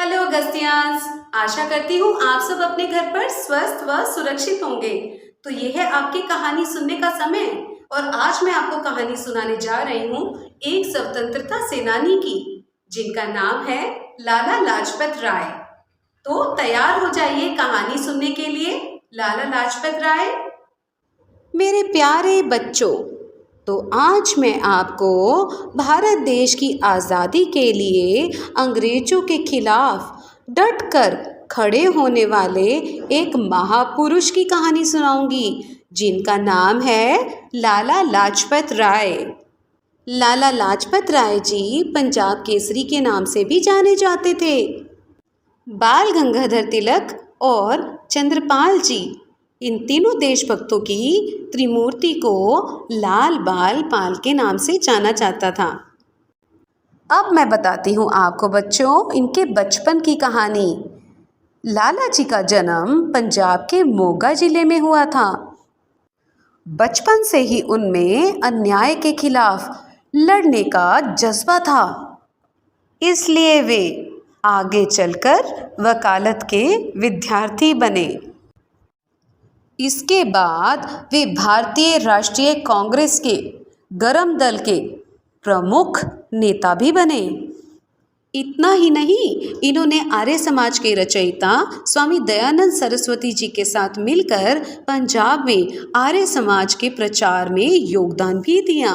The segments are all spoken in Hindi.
हेलो अगस्तियान्स, आशा करती हूँ आप सब अपने घर पर स्वस्थ व सुरक्षित होंगे। तो ये है आपकी कहानी सुनने का समय और आज मैं आपको कहानी सुनाने जा रही हूँ एक स्वतंत्रता सेनानी की, जिनका नाम है लाला लाजपत राय। तो तैयार हो जाइए कहानी सुनने के लिए। लाला लाजपत राय। मेरे प्यारे बच्चों, तो आज मैं आपको भारत देश की आज़ादी के लिए अंग्रेजों के खिलाफ डटकर खड़े होने वाले एक महापुरुष की कहानी सुनाऊंगी, जिनका नाम है लाला लाजपत राय। लाला लाजपत राय जी पंजाब केसरी के नाम से भी जाने जाते थे। बाल गंगाधर तिलक और चंद्रपाल जी, इन तीनों देशभक्तों की त्रिमूर्ति को लाल बाल पाल के नाम से जाना जाता था। अब मैं बताती हूँ आपको बच्चों इनके बचपन की कहानी। लाला जी का जन्म पंजाब के मोगा जिले में हुआ था। बचपन से ही उनमें अन्याय के खिलाफ लड़ने का जज्बा था, इसलिए वे आगे चलकर वकालत के विद्यार्थी बने। इसके बाद वे भारतीय राष्ट्रीय कांग्रेस के गरम दल के प्रमुख नेता भी बने। इतना ही नहीं, इन्होंने आर्य समाज के रचयिता स्वामी दयानंद सरस्वती जी के साथ मिलकर पंजाब में आर्य समाज के प्रचार में योगदान भी दिया।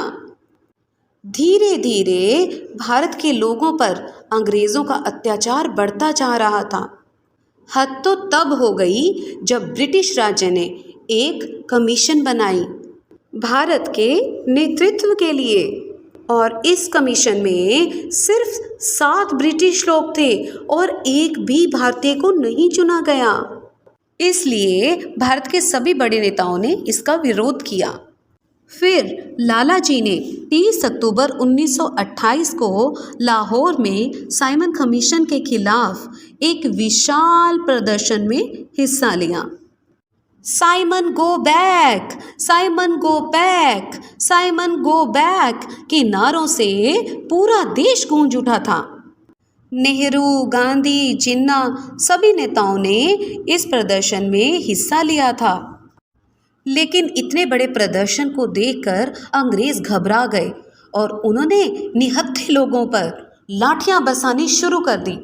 धीरे धीरे भारत के लोगों पर अंग्रेज़ों का अत्याचार बढ़ता जा रहा था। हद तो तब हो गई जब ब्रिटिश राज्य ने एक कमीशन बनाई भारत के नेतृत्व के लिए, और इस कमीशन में सिर्फ 7 ब्रिटिश लोग थे और एक भी भारतीय को नहीं चुना गया। इसलिए भारत के सभी बड़े नेताओं ने इसका विरोध किया। फिर लाला जी ने 30 अक्टूबर 1928 को लाहौर में साइमन कमीशन के खिलाफ एक विशाल प्रदर्शन में हिस्सा लिया। Simon go back, Simon go back, Simon go back के नारों से पूरा देश गूंज उठा था। नेहरू, गांधी, जिन्ना सभी नेताओं ने इस प्रदर्शन में हिस्सा लिया था। लेकिन इतने बड़े प्रदर्शन को देखकर अंग्रेज घबरा गए और उन्होंने निहत्थे लोगों पर लाठियां बरसानी शुरू कर दी।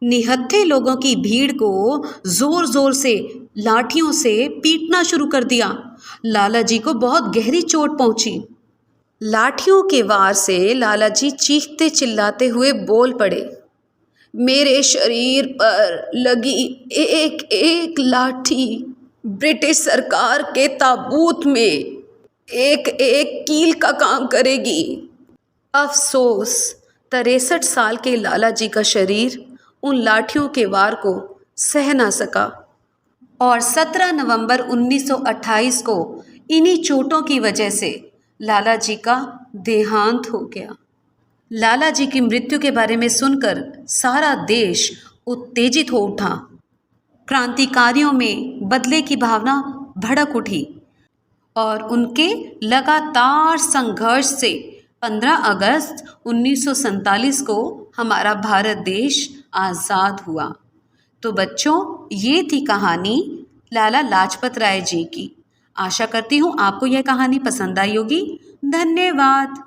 निहत्थे लोगों की भीड़ को जोर जोर से लाठियों से पीटना शुरू कर दिया। लाला जी को बहुत गहरी चोट पहुंची। लाठियों के वार से लाला जी चीखते चिल्लाते हुए बोल पड़े, मेरे शरीर पर लगी एक एक लाठी ब्रिटिश सरकार के ताबूत में एक एक कील का काम करेगी। अफसोस, 63 साल के लाला जी का शरीर उन लाठियों के वार को सह ना सका और 17 नवंबर 1928 को इन्हीं चोटों की वजह से लाला जी का देहांत हो गया। लाला जी की मृत्यु के बारे में सुनकर सारा देश उत्तेजित हो उठा। क्रांतिकारियों में बदले की भावना भड़क उठी और उनके लगातार संघर्ष से 15 अगस्त 1947 को हमारा भारत देश आज़ाद हुआ। तो बच्चों, ये थी कहानी लाला लाजपत राय जी की। आशा करती हूँ आपको यह कहानी पसंद आई होगी। धन्यवाद।